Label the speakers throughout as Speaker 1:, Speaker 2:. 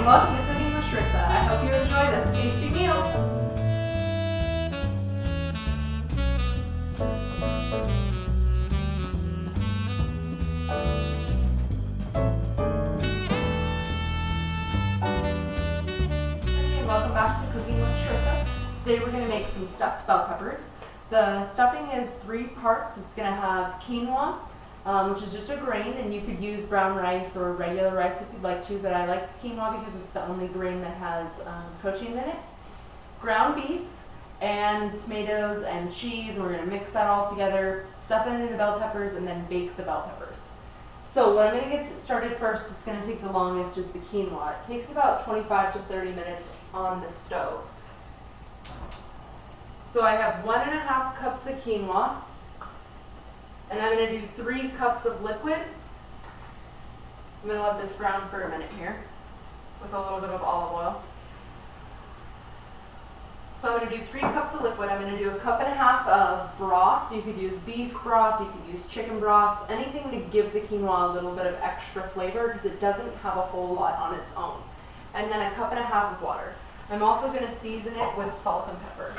Speaker 1: welcome to Cooking with Sharissa. I hope you enjoy this tasty meal. And welcome back to Cooking with Sharissa. Today we're going to make some stuffed bell peppers. The stuffing is 3 parts. It's going to have quinoa, which is just a grain, and you could use brown rice or regular rice if you'd like to, but I like quinoa because it's the only grain that has protein in it. Ground beef and tomatoes and cheese, and we're going to mix that all together, stuff it in the bell peppers, and then bake the bell peppers. So what I'm going to get started first, it's going to take the longest, is the quinoa. It takes about 25 to 30 minutes on the stove. So I have 1.5 cups of quinoa, and I'm going to do 3 cups of liquid. I'm going to let this brown for a minute here with a little bit of olive oil. So I'm going to do 3 cups of liquid. I'm going to do 1.5 cups of broth. You could use beef broth, you could use chicken broth, anything to give the quinoa a little bit of extra flavor because it doesn't have a whole lot on its own. And then 1.5 cups of water. I'm also going to season it with salt and pepper.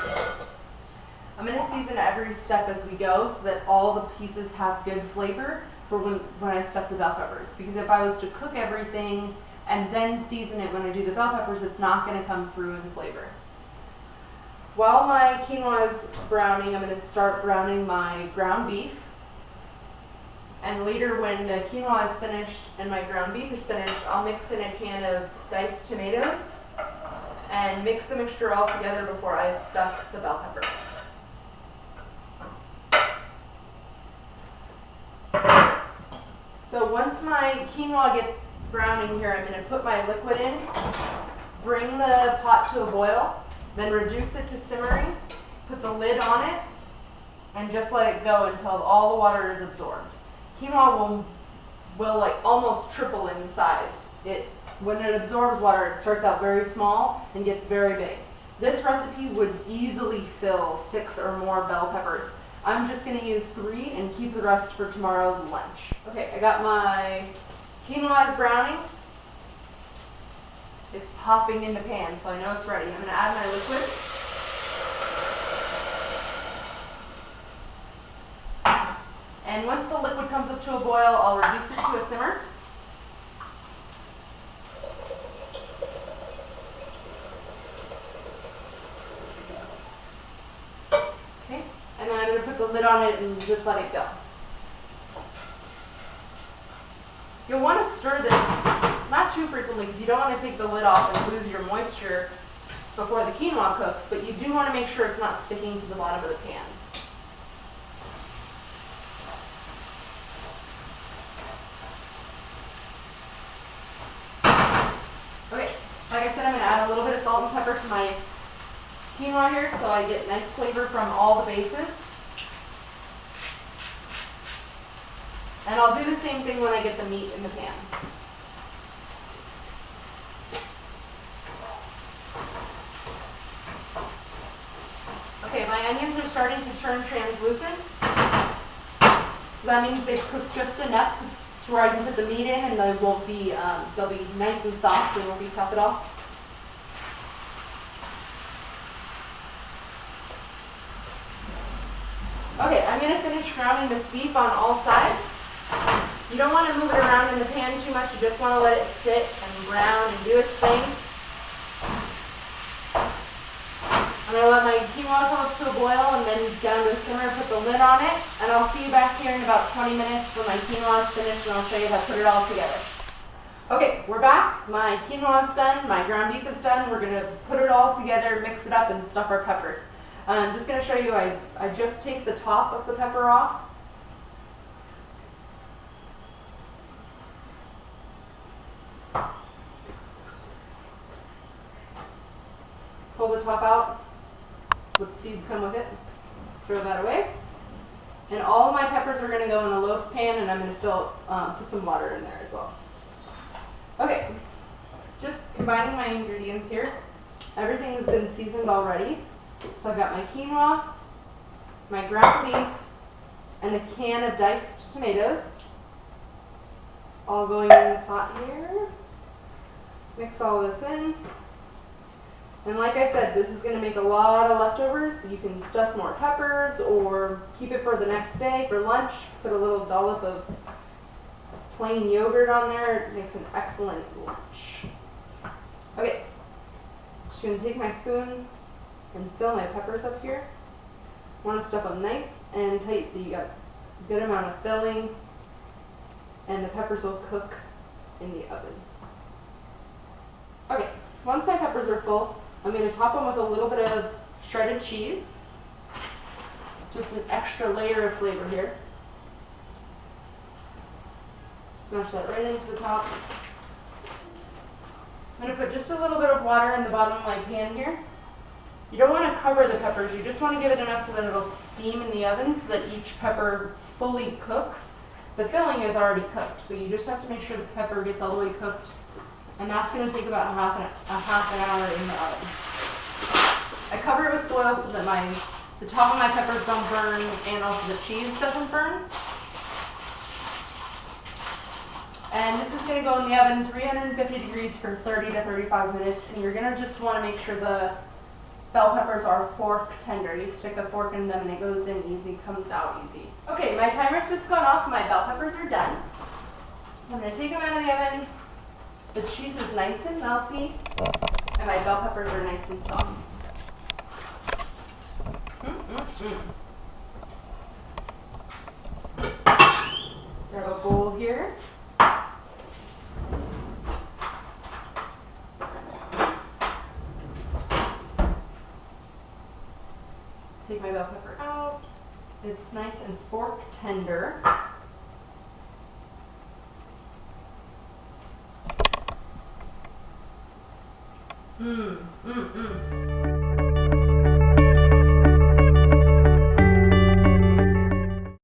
Speaker 1: I'm going to season every step as we go so that all the pieces have good flavor for when I stuff the bell peppers. Because if I was to cook everything and then season it when I do the bell peppers, it's not going to come through in flavor. While my quinoa is browning, I'm going to start browning my ground beef. And later when the quinoa is finished and my ground beef is finished, I'll mix in a can of diced tomatoes and mix the mixture all together before I stuff the bell peppers. So once my quinoa gets browning here, I'm going to put my liquid in, bring the pot to a boil, then reduce it to simmering, put the lid on it, and just let it go until all the water is absorbed. Quinoa will like almost triple in size. When it absorbs water, it starts out very small and gets very big. This recipe would easily fill 6 or more bell peppers. I'm just going to use 3 and keep the rest for tomorrow's lunch. Okay, I got my quinoa is browning. It's popping in the pan, so I know it's ready. I'm going to add my liquid. And once the liquid comes up to a boil, I'll reduce it to a simmer. Okay, and then I'm going to put the lid on it and just let it go. You'll want to stir this not too frequently because you don't want to take the lid off and lose your moisture before the quinoa cooks, but you do want to make sure it's not sticking to the bottom of the pan. Okay, like I said, I'm going to add a little bit of salt and pepper to my quinoa here so I get nice flavor from all the bases. And I'll do the same thing when I get the meat in the pan. Okay, my onions are starting to turn translucent. So that means they've cooked just enough to where I can put the meat in and they'll be nice and soft, they won't be tough at all. Okay, I'm going to finish browning this beef on all sides. You don't want to move it around in the pan too much, you just want to let it sit and brown and do its thing. I'm going to let my quinoa come up to a boil and then down to a simmer, put the lid on it, and I'll see you back here in about 20 minutes when my quinoa is finished and I'll show you how to put it all together. Okay, we're back. My quinoa is done, my ground beef is done. We're going to put it all together, mix it up, and stuff our peppers. I'm just going to show you, I just take the top of the pepper off. Pull the top out, with the seeds come with it. Throw that away. And all of my peppers are going to go in a loaf pan, and I'm going to put some water in there as well. Okay, just combining my ingredients here. Everything has been seasoned already. So I've got my quinoa, my ground beef, and a can of diced tomatoes. All going in the pot here. Mix all this in. And like I said, this is going to make a lot of leftovers. So you can stuff more peppers or keep it for the next day for lunch. Put a little dollop of plain yogurt on there. It makes an excellent lunch. Okay, just going to take my spoon and fill my peppers up here. Want to stuff them nice and tight so you got a good amount of filling, and the peppers will cook in the oven. Okay, once my peppers are full, I'm going to top them with a little bit of shredded cheese. Just an extra layer of flavor here. Smash that right into the top. I'm going to put just a little bit of water in the bottom of my pan here. You don't want to cover the peppers, you just want to give it enough so that it'll steam in the oven so that each pepper fully cooks. The filling is already cooked, so you just have to make sure the pepper gets all the way cooked. And that's going to take about half an hour in the oven. I cover it with foil so that the top of my peppers don't burn and also the cheese doesn't burn. And this is going to go in the oven 350 degrees for 30 to 35 minutes. And you're going to just want to make sure the bell peppers are fork tender. You stick a fork in them and it goes in easy, comes out easy. Okay, my timer's just gone off. My bell peppers are done. So I'm going to take them out of the oven. The cheese is nice and melty, and my bell peppers are nice and soft. Grab a bowl here. Take my bell pepper out. It's nice and fork tender. Mmm.